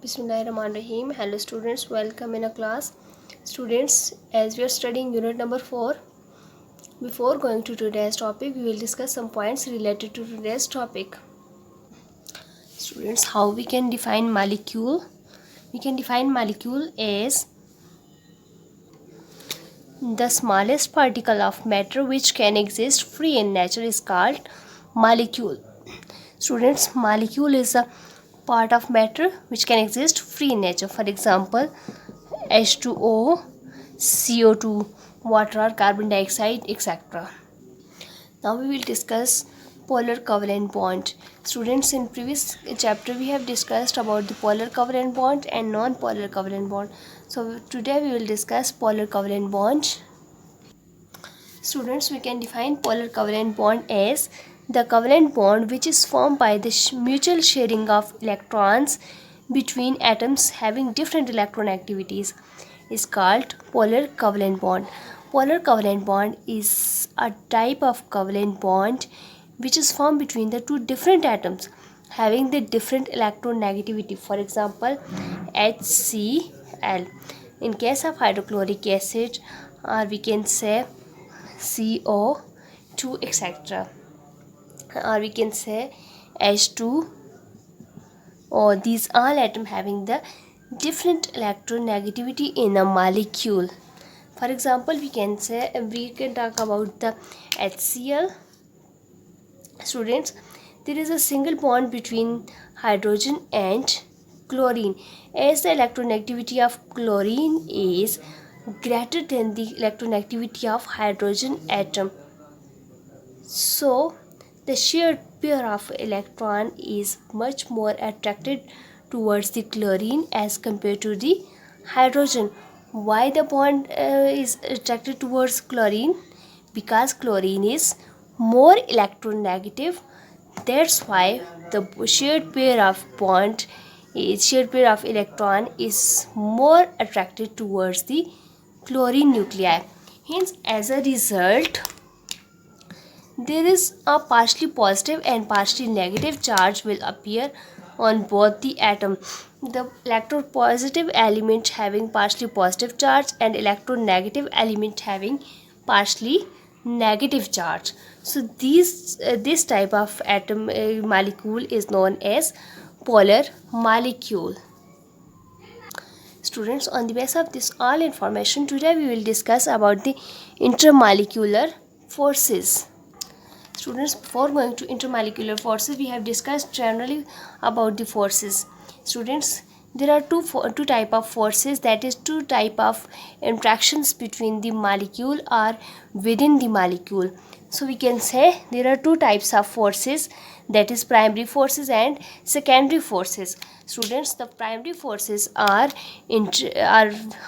Bismillahirrahmanirrahim. Hello students, welcome in a class. Students, as we are studying unit number 4, before going to today's topic, we will discuss some points related to today's topic. Students, how we can define molecule? We can define molecule as the smallest particle of matter which can exist free in nature is called molecule. Students, molecule is a part of matter which can exist free in nature. For example, H2O, CO2, water or carbon dioxide, etc. Now we will discuss polar covalent bond. Students, in previous chapter we have discussed about the polar covalent bond and non-polar covalent bond. So today we will discuss polar covalent bond. Students, we can define polar covalent bond as the covalent bond which is formed by the mutual sharing of electrons between atoms having different electron activities is called polar covalent bond. Polar covalent bond is a type of covalent bond which is formed between the two different atoms having the different electronegativity. For example, HCl. In case of hydrochloric acid, or we can say CO2, etc. Or we can say H2, or these all atoms having the different electronegativity in a molecule. For example, we can talk about the HCl. Students, there is a single bond between hydrogen and chlorine, as the electronegativity of chlorine is greater than the electronegativity of hydrogen atom. So the shared pair of electron is much more attracted towards the chlorine as compared to the hydrogen. Why the bond is attracted towards chlorine? Because chlorine is more electronegative. That's why the shared pair of electron is more attracted towards the chlorine nuclei. Hence, as a result, there is a partially positive and partially negative charge will appear on both the atom. The electropositive element having partially positive charge and electronegative element having partially negative charge. So this type of atom molecule is known as polar molecule. Students, on the basis of this all information, today we will discuss about the intermolecular forces. Students, before going to intermolecular forces, we have discussed generally about the forces. Students, there are two type of forces, that is two type of interactions between the molecule or within the molecule. So we can say there are two types of forces, that is primary forces and secondary forces. Students, the primary forces are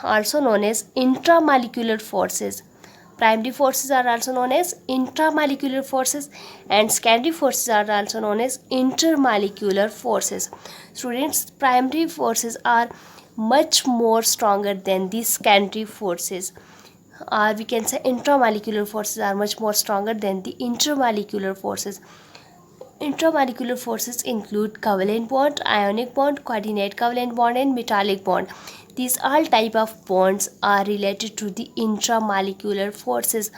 also known as intramolecular forces. Primary forces are also known as intramolecular forces, and secondary forces are also known as intermolecular forces. Students, primary forces are much more stronger than the secondary forces, or we can say intramolecular forces are much more stronger than the intermolecular forces. Intramolecular forces include covalent bond, ionic bond, coordinate covalent bond, and metallic bond. These all type of bonds are related to the intramolecular forces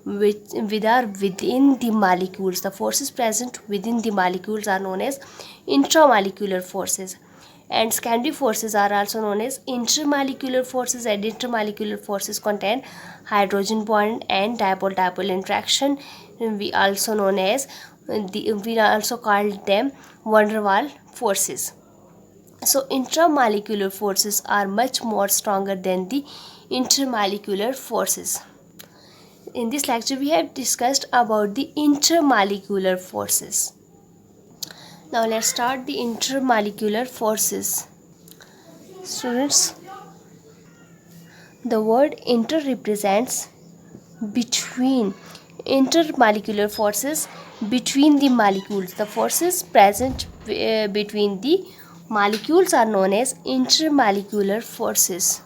which are within the molecules. The forces present within the molecules are known as intramolecular forces. And secondary forces are also known as intermolecular forces, and intermolecular forces contain hydrogen bond and dipole-dipole interaction. We also called them van der Waals forces. So intramolecular forces are much more stronger than the intermolecular forces. In this lecture, we have discussed about the intermolecular forces. Now let's start the intermolecular forces. Students, the word inter represents between. Intermolecular forces between the molecules. The forces present between the molecules are known as intermolecular forces.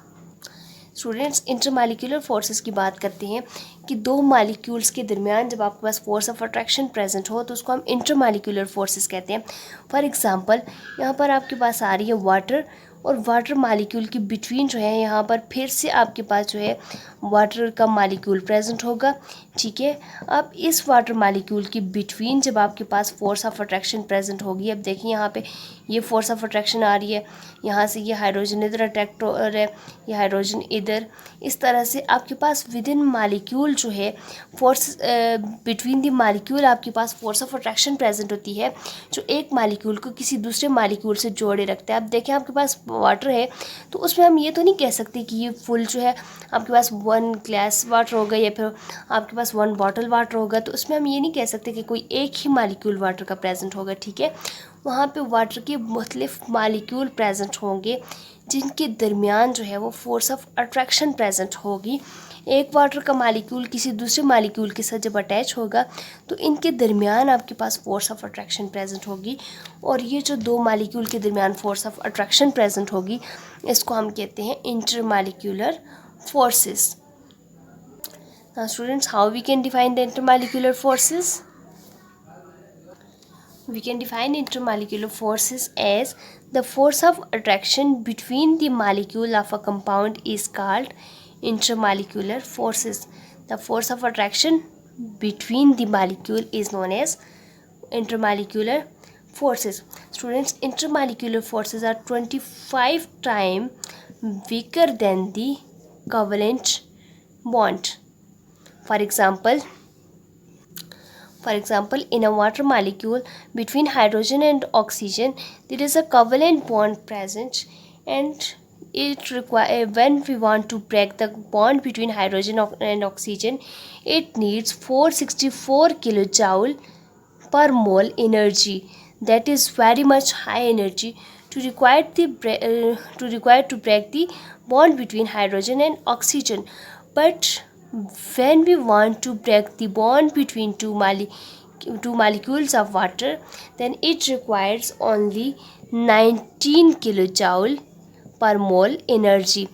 Students, intermolecular forces की बात करते हैं कि दो molecules के दरमियान जब आपके पास फोर्स ऑफ अट्रैक्शन प्रेजेंट हो तो उसको हम इंटरमॉलिक्यूलर फोर्सेस कहते हैं. फॉर एग्जांपल, यहाँ पर आपके पास आ रही है वाटर और वाटर मालिक्यूल के बिटवीन जो है यहाँ पर फिर से आपके पास जो है वाटर का मालिक्यूल प्रेजेंट होगा, ठीक है। अब इस वाटर मालिक्यूल के बिटवीन जब आपके पास फोर्स ऑफ अट्रैक्शन प्रेजेंट होगी, अब देखिए यहाँ पे ये फोर्स ऑफ अट्रैक्शन आ रही है, यहाँ से ये हाइड्रोजन इधर अट्रैक्ट हो रहा है, ये हाइड्रोजन इधर, इस तरह से आपके पास विद इन मालिक्यूल जो है फोर्स बिटवीन द मालिक्यूल आपके पास फोर्स ऑफ अट्रैक्शन प्रेजेंट होती है, जो एक मालिक्यूल को किसी दूसरे मालिक्यूल से जोड़े रखता है। अब देखें आपके पास वाटर है तो उसमें हम ये तो नहीं कह सकते कि ये फुल जो है आपके पास 1 ग्लास वाटर होगा या फिर आपके पास 1 बॉटल वाटर होगा, तो उसमें हम ये नहीं कह सकते कि कोई एक ही मालिक्यूल वाटर का प्रेजेंट होगा, ठीक है। वहाँ पे वाटर के मुख्तलिफ मालिक्यूल प्रेजेंट होंगे जिनके दरमियान जो है वो फोर्स ऑफ अट्रैक्शन प्रेजेंट होगी। एक वाटर का मालिक्यूल किसी दूसरे मालिक्यूल के साथ जब अटैच होगा तो इनके दरमियान आपके पास फोर्स ऑफ अट्रैक्शन प्रेजेंट होगी, और ये जो दो मालिक्यूल के दरमियान फोर्स ऑफ अट्रैक्शन प्रेजेंट होगी इसको हम कहते हैं intermolecular forces. Now students, how we can define the intermolecular forces? We can define intermolecular forces as the force of attraction between the molecule of a compound is called intermolecular forces. The force of attraction between the molecule is known as intermolecular forces. Students, intermolecular forces are 25 times weaker than the covalent bond. For example, in a water molecule between hydrogen and oxygen, there is a covalent bond present, and when we want to break the bond between hydrogen and oxygen, it needs 464 kilojoule per mole energy. That is very much high energy to require to break the bond between hydrogen and oxygen. But when we want to break the bond between two molecules of water, then it requires only 19 kilojoule per mole energy.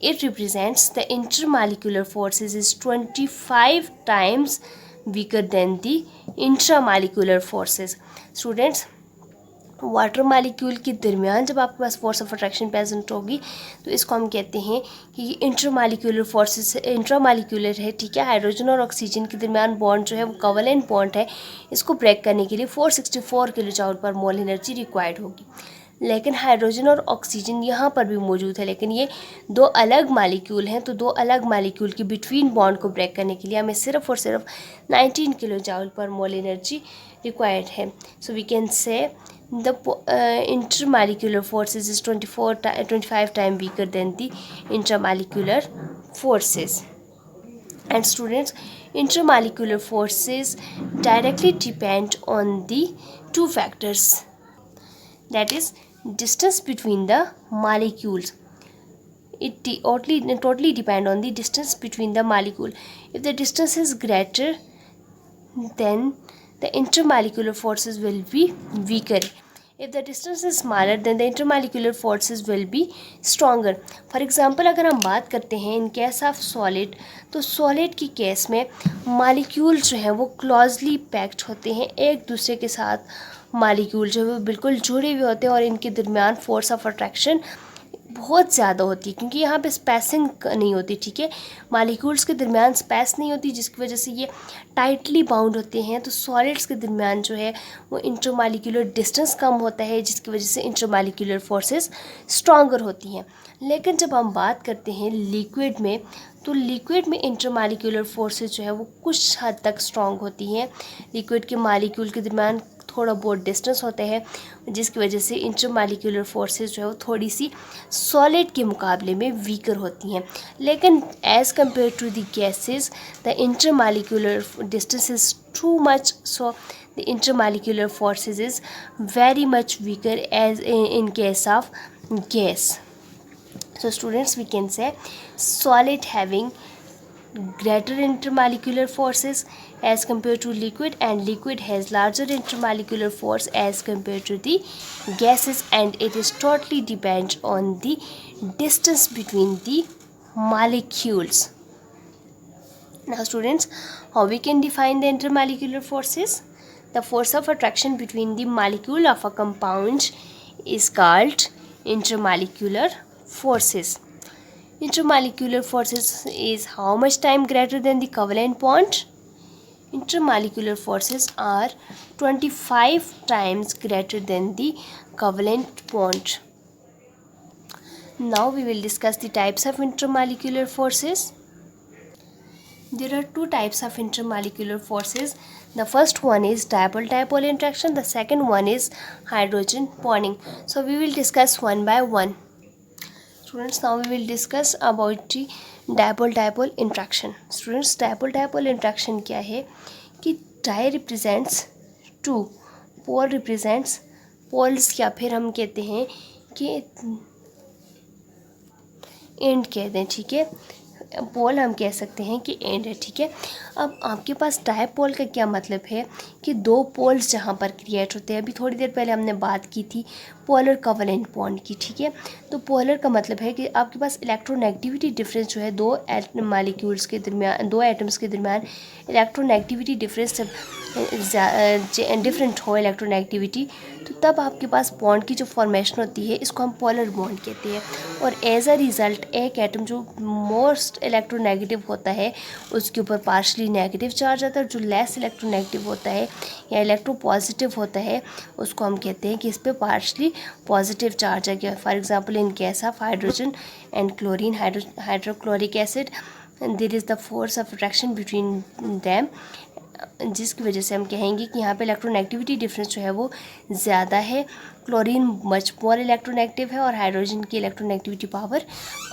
It represents the intermolecular forces is 25 times weaker than the intramolecular forces. Students, water molecule के दरमियान जब आपके पास force of attraction present होगी तो इसको हम कहते हैं कि ये इंटरमालिक्यूलर फोर्सेस इंट्रामालिक्यूलर है, ठीक है। हाइड्रोजन और ऑक्सीजन के दरमियान बॉन्ड जो है वो कोवेलेंट बॉन्ड है, इसको ब्रेक करने के लिए 464 किलोजूल पर मोल एनर्जी रिक्वायर्ड होगी। लेकिन हाइड्रोजन और ऑक्सीजन यहाँ पर भी मौजूद है, लेकिन ये दो अलग मालिक्यूल हैं, तो दो अलग मालिक्यूल के बिटवीन बॉन्ड को ब्रेक करने के लिए हमें सिर्फ और सिर्फ 19 किलोजूल पर मोल एनर्जी रिक्वायर्ड है। So we can say the intermolecular forces is 25 times weaker than the intramolecular forces. And students, intermolecular forces directly depend on the two factors, that is distance between the molecules. It totally depend on the distance between the molecule. If the distance is greater, then the intermolecular forces will be weaker. If the distance is smaller, then the intermolecular forces will be stronger. For example, अगर हम बात करते हैं in case of solid, तो solid की case में molecule जो हैं वो क्लोजली पैक्ड होते हैं, एक दूसरे के साथ मालिक्यूल जो है वो बिल्कुल जुड़े हुए होते हैं, और इनके दरमियान फोर्स ऑफ अट्रैक्शन बहुत ज़्यादा होती है क्योंकि यहाँ पे स्पेसिंग नहीं होती, ठीक है। मालिक्यूल्स के दरमियान स्पेस नहीं होती जिसकी वजह से ये टाइटली बाउंड होते हैं, तो सॉलिड्स के दरमियान जो है वो इंटरमॉलिक्यूलर डिस्टेंस कम होता है जिसकी वजह से इंटरमॉलिक्यूलर फोर्सेस स्ट्रॉन्गर होती हैं। लेकिन जब हम बात करते हैं लिक्विड में, तो लिक्विड में इंटरमॉलिक्यूलर फोर्सेस जो है वो कुछ हद तक स्ट्रॉन्ग होती हैं। लिक्विड के मालिक्यूल के दरमियान थोड़ा बहुत डिस्टेंस होता है जिसकी वजह से इंटरमॉलिक्यूलर फोर्सेस जो है वो थोड़ी सी सॉलिड के मुकाबले में वीकर होती हैं। लेकिन as compare to the gases, the intermolecular distance is too much, so the intermolecular forces is very much weaker as in case of gas. So students, we can say solid having greater intermolecular forces as compared to liquid, and liquid has larger intermolecular force as compared to the gases, and it is totally depends on the distance between the molecules. Now students, how we can define the intermolecular forces? The force of attraction between the molecule of a compound is called intermolecular forces. Intermolecular forces is how much time greater than the covalent bond? Intermolecular forces are 25 times greater than the covalent bond. Now we will discuss the types of intermolecular forces. There are two types of intermolecular forces. The first one is dipole-dipole interaction. The second one is hydrogen bonding. So we will discuss one by one. Students, now we will discuss about the dipole-dipole interaction. Students, dipole-dipole interaction क्या है कि die represents to, pole represents poles, या फिर हम कहते हैं कि and कहते हैं, ठीक है। पोल हम कह सकते हैं कि एंड है, ठीक है। अब आपके पास डायपोल का क्या मतलब है कि दो पोल्स जहाँ पर क्रिएट होते हैं। अभी थोड़ी देर पहले हमने बात की थी पोलर कोवेलेंट बॉन्ड की, ठीक है। तो पोलर का मतलब है कि आपके पास इलेक्ट्रोनेगेटिविटी डिफरेंस जो है दो मॉलिक्यूल्स के दरमियान, दो एटम्स के दरमियान इलेक्ट्रोनेगेटिविटी डिफरेंस डिफरेंट हो इलेक्ट्रोनेगेटिविटी, तो तब आपके पास बॉन्ड की जो फॉर्मेशन होती है इसको हम पोलर बॉन्ड कहते हैं। और एज अ रिज़ल्ट एक एटम जो मोस्ट इलेक्ट्रोनेगेटिव होता है उसके ऊपर पार्शली नेगेटिव चार्ज आता है, और जो लेस इलेक्ट्रोनेगेटिव होता है या इलेक्ट्रो पॉजिटिव होता है उसको हम कहते हैं कि इस पर पार्शली पॉजिटिव चार्ज आ गया। For example in case of hydrogen and chlorine, hydrochloric acid, there is the force of attraction between them, जिसकी वजह से हम कहेंगे कि यहाँ पे इलेक्ट्रोनेगेटिविटी डिफरेंस जो है वो ज़्यादा है। क्लोरीन मच मोर इलेक्ट्रोनेगेटिव है और हाइड्रोजन की इलेक्ट्रोनेगेटिविटी पावर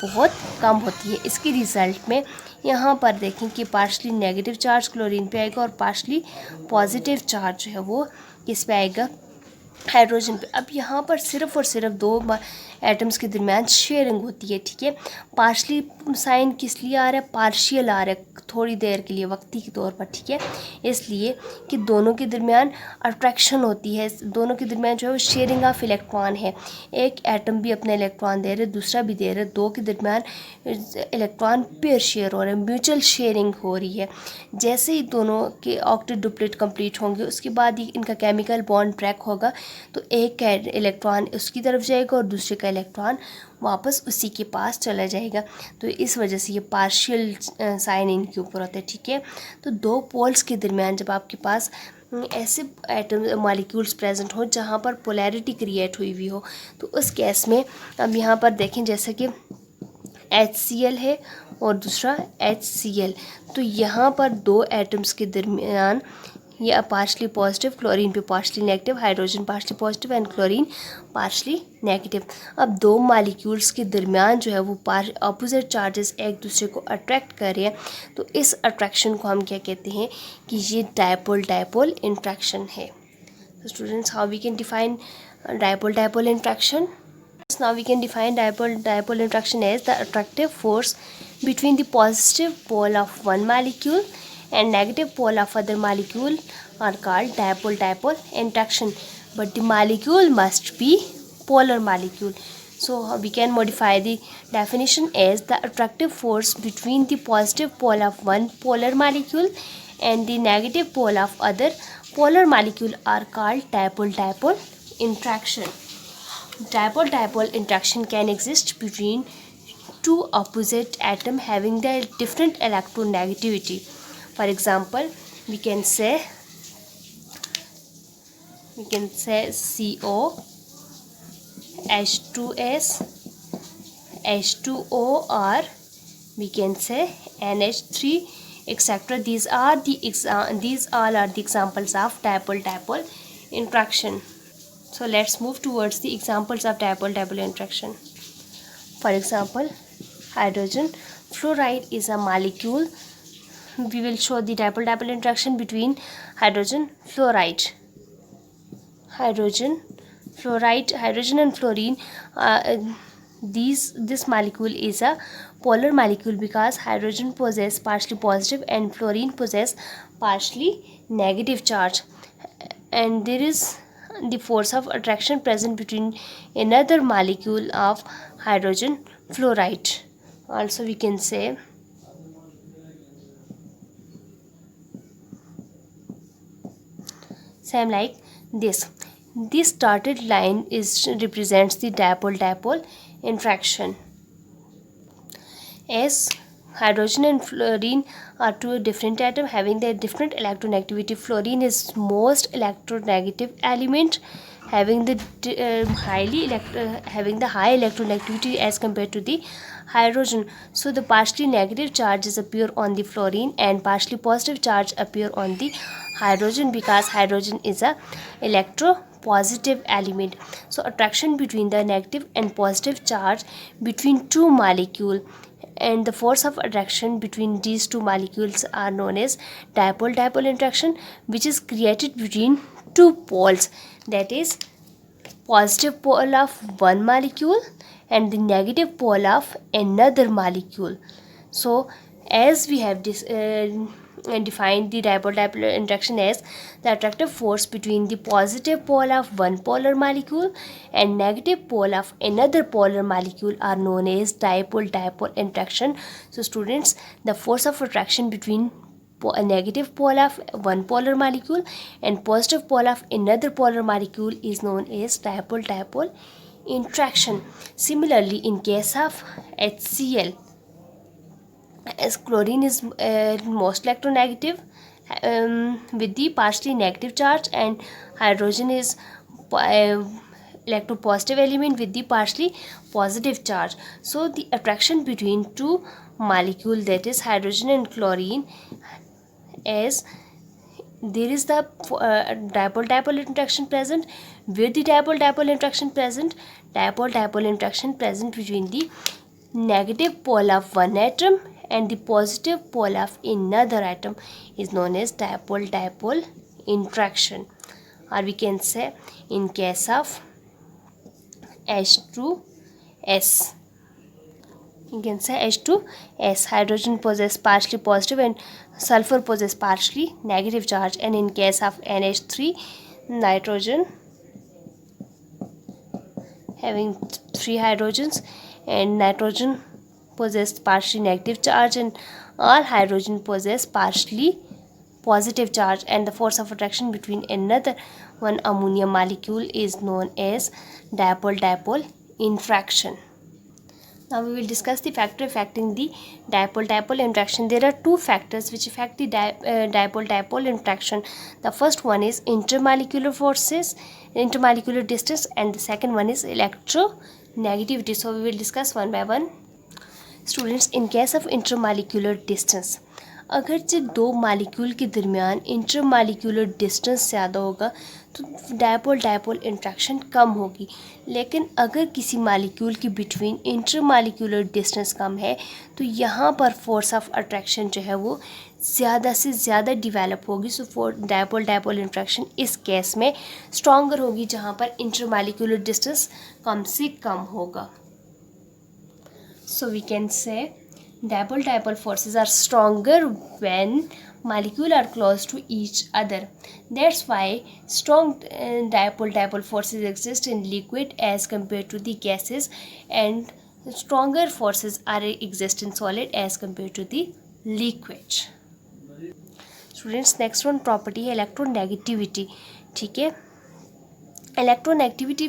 बहुत कम होती है। इसके रिज़ल्ट में यहाँ पर देखें कि पार्शली नेगेटिव चार्ज क्लोरीन पे आएगा और पार्शली पॉजिटिव चार्ज जो है वो किस पे आएगा, हाइड्रोजन पे। अब यहाँ पर सिर्फ और सिर्फ दो एटम्स के दरमियान शेयरिंग होती है, ठीक है। पार्शली साइन किस लिए आ रहा है, पार्शियल आ रहा है थोड़ी देर के लिए, वक्ती के तौर पर, ठीक है। इसलिए कि दोनों के दरमियान अट्रैक्शन होती है, दोनों के दरमियान जो है वो शेयरिंग ऑफ इलेक्ट्रॉन है। एक एटम भी अपना इलेक्ट्रॉन दे रहे, दूसरा भी दे रहे, दो के दरमियान इलेक्ट्रॉन पेयर शेयर हो रहे हैं, म्यूचुअल शेयरिंग हो रही है। जैसे ही दोनों के ऑक्टेट डुप्लेट कंप्लीट होंगे उसके बाद ही इनका केमिकल बॉन्ड ब्रेक होगा, तो एक इलेक्ट्रॉन उसकी तरफ जाएगा और दूसरे का इलेक्ट्रॉन वापस उसी के पास चला जाएगा। तो इस वजह से ये पार्शियल साइन इनके ऊपर होता है, ठीक है। तो दो पोल्स के दरमियान जब आपके पास ऐसे एटम मॉलिक्यूल्स प्रेजेंट हो जहाँ पर पोलैरिटी क्रिएट हुई हुई हो, तो उस केस में अब यहाँ पर देखें जैसे कि HCl है और दूसरा HCl, तो यहाँ पर दो एटम्स के दरमियान या पार्शली पॉजिटिव, क्लोरीन पे partially negative, hydrogen partially positive and chlorine partially negative. अब दो मॉलिक्यूल्स के दरमियान जो है वो अपोजिट चार्जेस एक दूसरे को अट्रैक्ट कर रहे हैं, तो इस अट्रैक्शन को हम क्या कहते हैं कि ये डायपोल इंट्रैक्शन है। तो students, how we can define dipole interaction? Now we can define dipole interaction as the attractive force between the positive pole of one molecule and negative pole of other molecule are called dipole interaction. But the molecule must be polar molecule. So we can modify the definition as the attractive force between the positive pole of one polar molecule and the negative pole of other polar molecule are called dipole interaction. Dipole interaction can exist between two opposite atoms having their different electronegativity. For example, we can say CO, H2S, H2O, or we can say NH3, etc. These all are the examples of dipole interaction. So let's move towards the examples of dipole interaction. For example, hydrogen fluoride is a molecule. We will show the dipole interaction between hydrogen fluoride. Hydrogen and fluorine. This molecule is a polar molecule because hydrogen possess partially positive and fluorine possess partially negative charge, and there is the force of attraction present between another molecule of hydrogen fluoride. Also we can say same like this. This dotted line represents the dipole-dipole interaction. As hydrogen and fluorine are two different atoms having their different electronegativity. Fluorine is most electronegative element, having the high electronegativity as compared to the hydrogen. So the partially negative charges appear on the fluorine and partially positive charge appear on the hydrogen, because hydrogen is a electropositive element. So attraction between the negative and positive charge between two molecules and the force of attraction between these two molecules are known as dipole-dipole interaction, which is created between two poles, that is positive pole of one molecule and the negative pole of another molecule. So as we have defined the dipole-dipole interaction as the attractive force between the positive pole of one polar molecule and negative pole of another polar molecule are known as dipole-dipole interaction. So students, the force of attraction between a negative pole of one polar molecule and positive pole of another polar molecule is known as dipole-dipole interaction. Similarly, in case of HCl, as chlorine is most electronegative with the partially negative charge, and hydrogen is electropositive element with the partially positive charge. So the attraction between two molecules, that is hydrogen and chlorine, as there is the dipole-dipole interaction present. Where the dipole-dipole interaction present? Dipole-dipole interaction present between the negative pole of one atom and the positive pole of another atom is known as dipole-dipole interaction. Or we can say in case of H2S, you can say H2S, hydrogen possess partially positive and sulfur possess partially negative charge, and in case of NH3, nitrogen having 3 hydrogens and nitrogen possess partially negative charge and all hydrogen possess partially positive charge, and the force of attraction between another one ammonia molecule is known as dipole-dipole interaction. Now we will discuss the factor affecting the dipole-dipole interaction. There are two factors which affect the dipole-dipole interaction. The first one is intermolecular forces, intermolecular distance, and the second one is electronegativity. So we will discuss one by one. Students, in case of intermolecular distance, अगर जब दो molecule के दरमियान intermolecular distance ज़्यादा होगा तो dipole interaction कम होगी, लेकिन अगर किसी मालिक्यूल के बिटवीन इंटरमालिक्यूलर डिस्टेंस कम है तो यहाँ पर फोर्स ऑफ अट्रैक्शन जो है वो ज़्यादा से ज़्यादा डिवेलप होगी. सो डायपोल इंट्रैक्शन इस केस में स्ट्रॉन्गर होगी जहाँ पर इंटरमालिक्यूलर डिस्टेंस कम से कम होगा. So we can say dipole-dipole forces are stronger when molecules are close to each other. That's why strong dipole-dipole forces exist in liquid as compared to the gases, and stronger forces are exist in solid as compared to the liquid. Students, next one property है electronegativity. ठीक है, electronegativity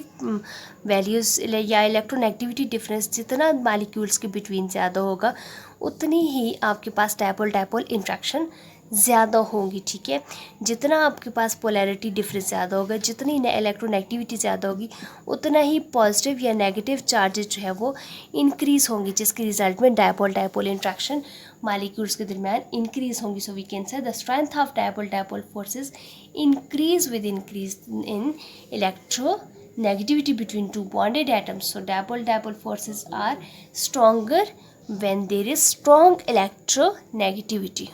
values या electronegativity difference जितना molecules के between ज़्यादा होगा उतनी ही आपके पास डायपोल इंट्रैक्शन ज़्यादा होगी. ठीक है, जितना आपके पास पोलैरिटी डिफरेंस ज़्यादा होगा, जितनी इलेक्ट्रोनेगेटिविटी ज़्यादा होगी, उतना ही पॉजिटिव या नेगेटिव चार्जेस जो है वो इंक्रीज़ होंगी, जिसके रिजल्ट में डायपोल इंट्रैक्शन मालिक्यूल्स के दरमियान इंक्रीज़ होंगी. So we can say the strength of dipole forces increase with increase in electronegativity between two bonded atoms. So dipole forces are stronger when there is strong electronegativity.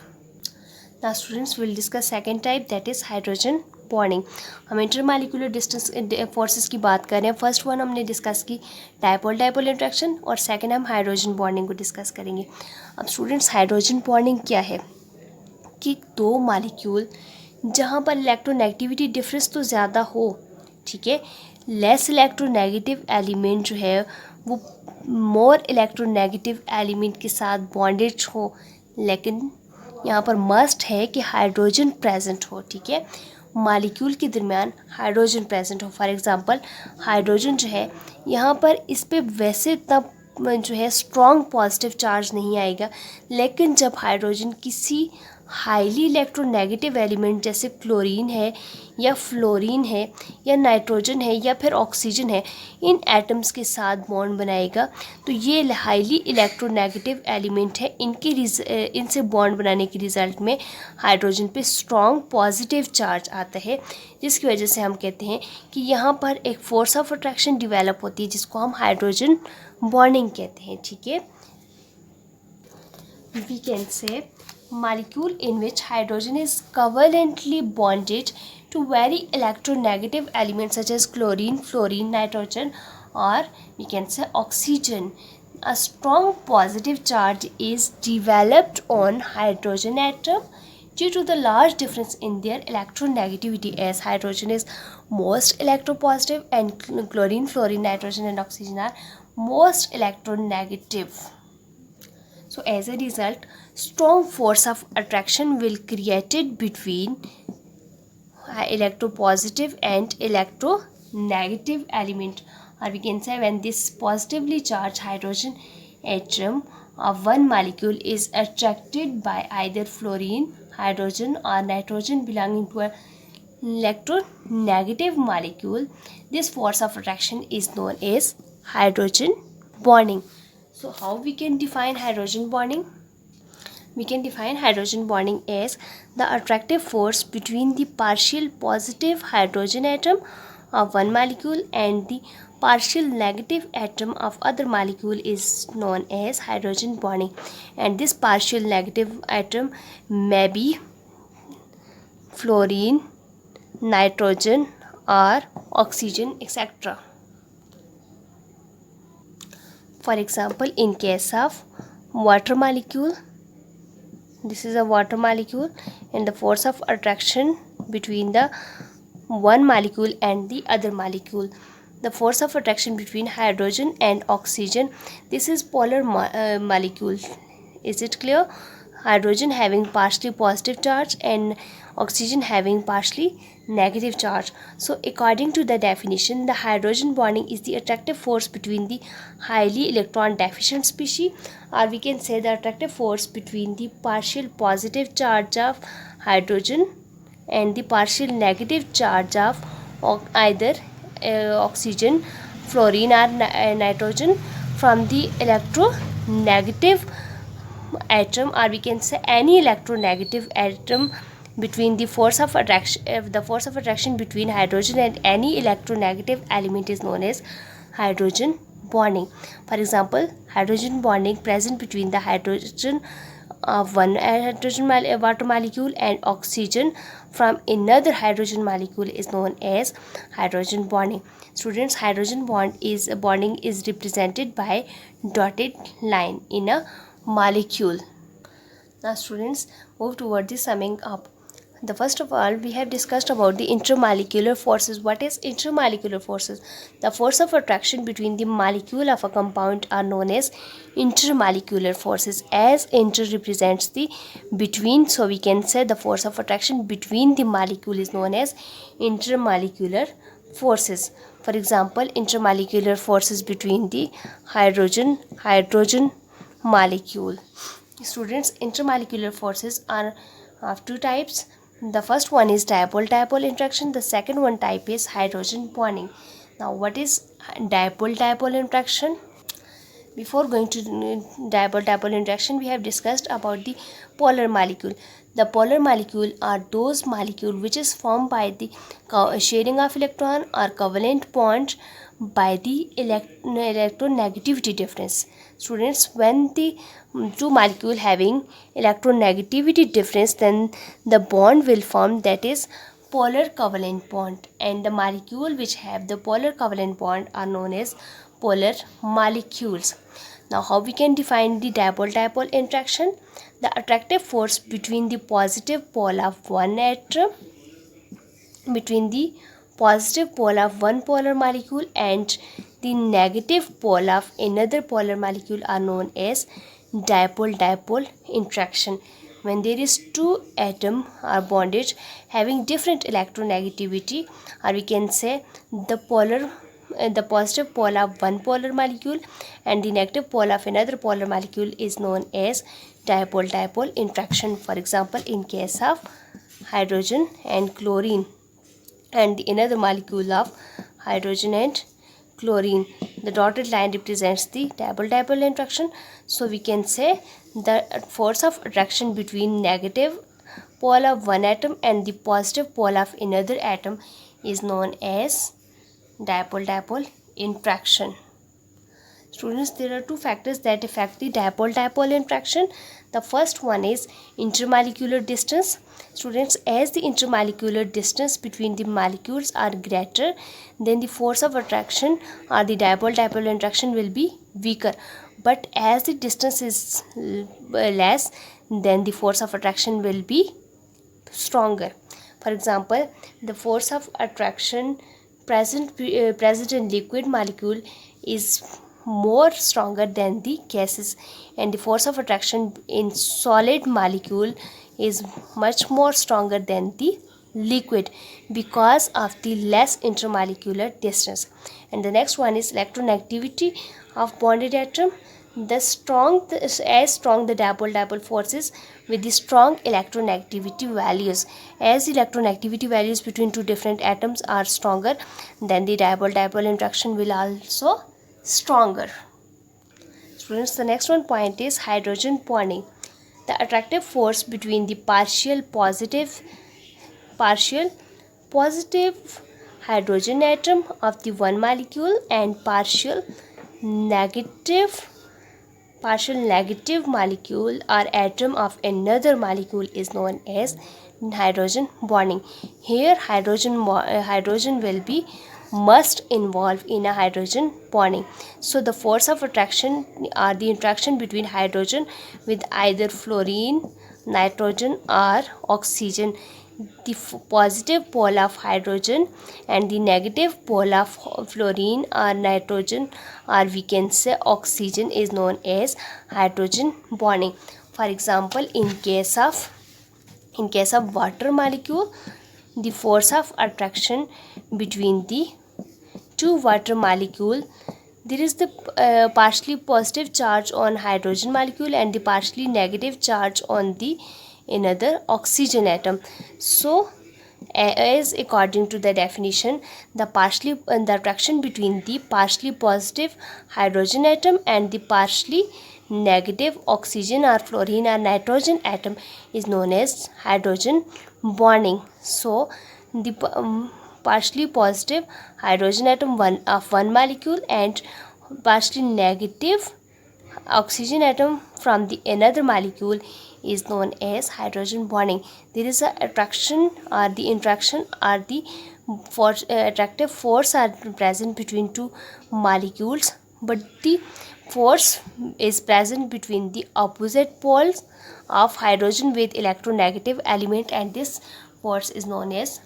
Now students, will discuss second type, that is hydrogen bonding. हम intermolecular distance forces की बात कर रहे हैं. First one हमने discuss की dipole interaction और second हम हाइड्रोजन बॉन्डिंग को डिस्कस करेंगे. अब स्टूडेंट्स, हाइड्रोजन बॉन्डिंग क्या है कि दो मालिक्यूल जहाँ पर इलेक्ट्रोनेगेटिविटी डिफरेंस तो ज़्यादा हो, ठीक है, लेस इलेक्ट्रोनेगेटिव एलिमेंट जो है वो मोर इलेक्ट्रोनेगेटिव एलिमेंट के साथ बॉन्डेड हो, लेकिन यहाँ पर मस्ट है कि हाइड्रोजन प्रेजेंट हो. ठीक है, मालिक्यूल के दरमियान हाइड्रोजन प्रेजेंट हो। फॉर एग्ज़ाम्पल हाइड्रोजन जो है यहाँ पर इस पर वैसे इतना जो है स्ट्रॉन्ग पॉजिटिव चार्ज नहीं आएगा, लेकिन जब हाइड्रोजन किसी हाईली इलेक्ट्रोनेगेटिव एलिमेंट जैसे क्लोरीन है या फ्लोरीन है या नाइट्रोजन है या फिर ऑक्सीजन है, इन एटम्स के साथ बॉन्ड बनाएगा, तो ये हाईली इलेक्ट्रोनेगेटिव एलिमेंट है, इनसे बॉन्ड बनाने के रिज़ल्ट में हाइड्रोजन पे स्ट्रॉन्ग पॉजिटिव चार्ज आता है, जिसकी वजह से हम कहते हैं कि यहाँ पर एक फोर्स ऑफ अट्रैक्शन डिवेलप होती है, जिसको हम हाइड्रोजन बॉन्डिंग कहते हैं। ठीक है, we can say molecule in which hydrogen is covalently bonded to very electronegative elements such as chlorine, fluorine, nitrogen, or we can say oxygen. A strong positive charge is developed on hydrogen atom due to the large difference in their electronegativity, as hydrogen is most electropositive and chlorine, fluorine, nitrogen and oxygen are most electronegative. So as a result, strong force of attraction will created between electropositive and electronegative element, or we can say when this positively charged hydrogen atom of one molecule is attracted by either fluorine, hydrogen or nitrogen belonging to an electronegative molecule, this force of attraction is known as hydrogen bonding. So how we can define hydrogen bonding? We can define hydrogen bonding as the attractive force between the partial positive hydrogen atom of one molecule and the partial negative atom of other molecule is known as hydrogen bonding, and this partial negative atom may be fluorine, nitrogen or oxygen, etc. For example, in case of water molecule, this is a water molecule, and the force of attraction between the one molecule and the other molecule, the force of attraction between hydrogen and oxygen, this is polar molecule. Is it clear? Hydrogen having partially positive charge and oxygen having partially negative charge. So according to the definition, the hydrogen bonding is the attractive force between the highly electron deficient species, or we can say the attractive force between the partial positive charge of hydrogen and the partial negative charge of either oxygen, fluorine or nitrogen from the electronegative atom, or we can say any electronegative atom between the force of attraction between hydrogen and any electronegative element is known as hydrogen bonding. For example, hydrogen bonding present between the hydrogen of one hydrogen water molecule and oxygen from another hydrogen molecule is known as hydrogen bonding. Students, hydrogen bonding is represented by dotted line in a molecule. Now students, move toward the summing up. The first of all, we have discussed about the intermolecular forces. What is intermolecular forces? The force of attraction between the molecule of a compound are known as intermolecular forces, as inter represents the between, so we can say the force of attraction between the molecule is known as intermolecular forces. For example, intermolecular forces between the hydrogen molecule. Students, intermolecular forces are of two types. The first one is dipole-dipole interaction. The second one type is hydrogen bonding. Now, what is dipole-dipole interaction? Before going to dipole-dipole interaction, we have discussed about the polar molecule. The polar molecule are those molecule which is formed by the sharing of electron or covalent bond by the electronegativity difference. Students, when the two molecule having electronegativity difference, then the bond will form, that is polar covalent bond, and the molecule which have the polar covalent bond are known as polar molecules. Now, how we can define the dipole-dipole interaction? The attractive force between the positive pole of one atom, between the positive pole of one polar molecule and the negative pole of another polar molecule are known as dipole-dipole interaction. when there is two atoms are bonded having different electronegativity, or we can say the positive pole of one polar molecule and the negative pole of another polar molecule is known as dipole-dipole interaction. For example, in case of hydrogen and chlorine and the another molecule of hydrogen and chlorine, the dotted line represents the dipole-dipole interaction. So we can say the force of attraction between negative pole of one atom and the positive pole of another atom is known as dipole-dipole interaction. Students, there are two factors that affect the dipole-dipole interaction. The first one is intermolecular distance. Students, as the intermolecular distance between the molecules are greater, then the force of attraction or the dipole-dipole interaction will be weaker. But as the distance is less, then the force of attraction will be stronger. For example, the force of attraction present in liquid molecule is more stronger than the gases, and the force of attraction in solid molecule is much more stronger than the liquid because of the less intermolecular distance. And the next one is electronegativity of bonded atom. As strong the dipole-dipole forces with the strong electronegativity values. As the electronegativity values between two different atoms are stronger, then the dipole-dipole interaction will also stronger. Students, the next one point is hydrogen bonding. The attractive force between the partial positive hydrogen atom of the one molecule and partial negative molecule or atom of another molecule is known as hydrogen bonding. Here hydrogen will be must involve in a hydrogen bonding. So the force of attraction or the interaction between hydrogen with either fluorine, nitrogen or oxygen, the positive pole of hydrogen and the negative pole of fluorine or nitrogen or we can say oxygen is known as hydrogen bonding. For example, in case of water molecule, the force of attraction between the two water molecule, there is the partially positive charge on hydrogen molecule and the partially negative charge on the another oxygen atom. So as according to the definition, the attraction between the partially positive hydrogen atom and the partially negative oxygen or fluorine or nitrogen atom is known as hydrogen bonding. So the partially positive hydrogen atom of one molecule and partially negative oxygen atom from the another molecule is known as hydrogen bonding. There is a attraction or the interaction or the attractive force are present between two molecules, but the force is present between the opposite poles of hydrogen with electronegative element, and this force is known as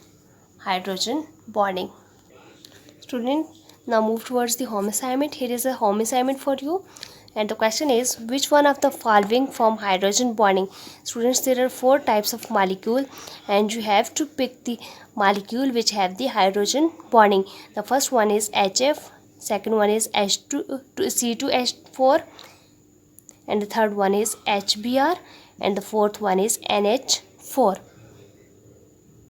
hydrogen bonding. Student, now move towards the home assignment. Here is a home assignment for you, and the question is, which one of the following form hydrogen bonding? Students, there are 4 types of molecule and you have to pick the molecule which have the hydrogen bonding. The first one is HF, second one is C2H4, and the third one is HBr, and the fourth one is NH4.